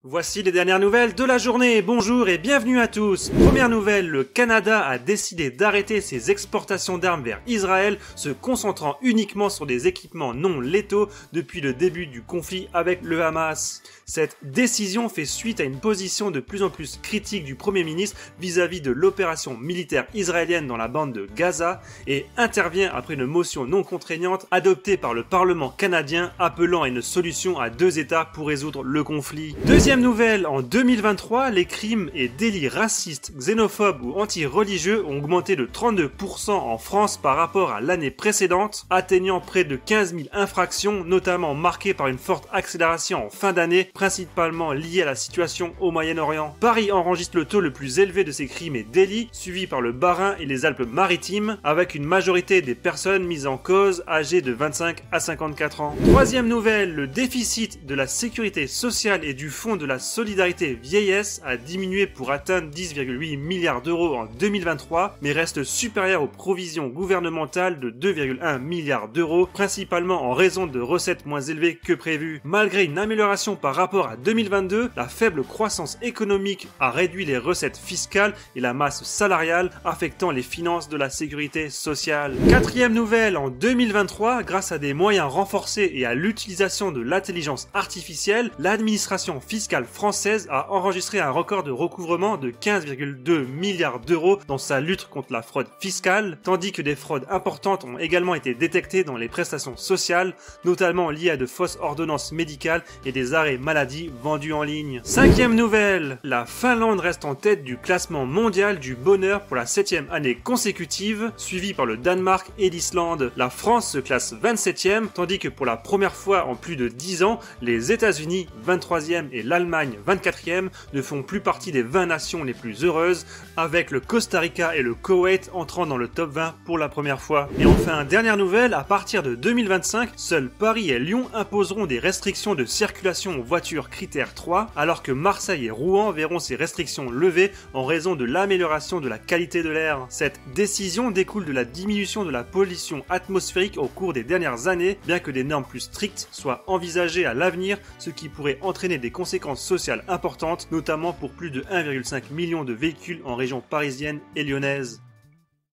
Voici les dernières nouvelles de la journée. Bonjour et bienvenue à tous. Première nouvelle, le Canada a décidé d'arrêter ses exportations d'armes vers Israël, se concentrant uniquement sur des équipements non létaux depuis le début du conflit avec le Hamas. Cette décision fait suite à une position de plus en plus critique du Premier ministre vis-à-vis de l'opération militaire israélienne dans la bande de Gaza et intervient après une motion non contraignante adoptée par le Parlement canadien appelant à une solution à deux États pour résoudre le conflit. Deuxième nouvelle, en 2023, les crimes et délits racistes, xénophobes ou anti-religieux ont augmenté de 32% en France par rapport à l'année précédente, atteignant près de 15 000 infractions, notamment marquées par une forte accélération en fin d'année, principalement liée à la situation au Moyen-Orient. Paris enregistre le taux le plus élevé de ces crimes et délits, suivi par le Bas-Rhin et les Alpes-Maritimes, avec une majorité des personnes mises en cause âgées de 25 à 54 ans. Troisième nouvelle, le déficit de la sécurité sociale et du fonds de la solidarité vieillesse a diminué pour atteindre 10,8 milliards d'euros en 2023, mais reste supérieur aux provisions gouvernementales de 2,1 milliards d'euros, principalement en raison de recettes moins élevées que prévu. Malgré une amélioration par rapport à 2022, la faible croissance économique a réduit les recettes fiscales et la masse salariale, affectant les finances de la sécurité sociale. Quatrième nouvelle, en 2023, grâce à des moyens renforcés et à l'utilisation de l'intelligence artificielle, l'administration fiscale française a enregistré un record de recouvrement de 15,2 milliards d'euros dans sa lutte contre la fraude fiscale, tandis que des fraudes importantes ont également été détectées dans les prestations sociales, notamment liées à de fausses ordonnances médicales et des arrêts maladie vendus en ligne. Cinquième nouvelle, la Finlande reste en tête du classement mondial du bonheur pour la 7e année consécutive, suivie par le Danemark et l'Islande. La France se classe 27e, tandis que pour la première fois en plus de 10 ans, les États-Unis 23e et l'Allemagne 24e ne font plus partie des 20 nations les plus heureuses, avec le Costa Rica et le Koweït entrant dans le top 20 pour la première fois. Et enfin, dernière nouvelle, à partir de 2025, seuls Paris et Lyon imposeront des restrictions de circulation aux voitures critère 3, alors que Marseille et Rouen verront ces restrictions levées en raison de l'amélioration de la qualité de l'air. Cette décision découle de la diminution de la pollution atmosphérique au cours des dernières années, bien que des normes plus strictes soient envisagées à l'avenir, ce qui pourrait entraîner des conséquences sociales importantes, notamment pour plus de 1,5 million de véhicules en région parisienne et lyonnaise.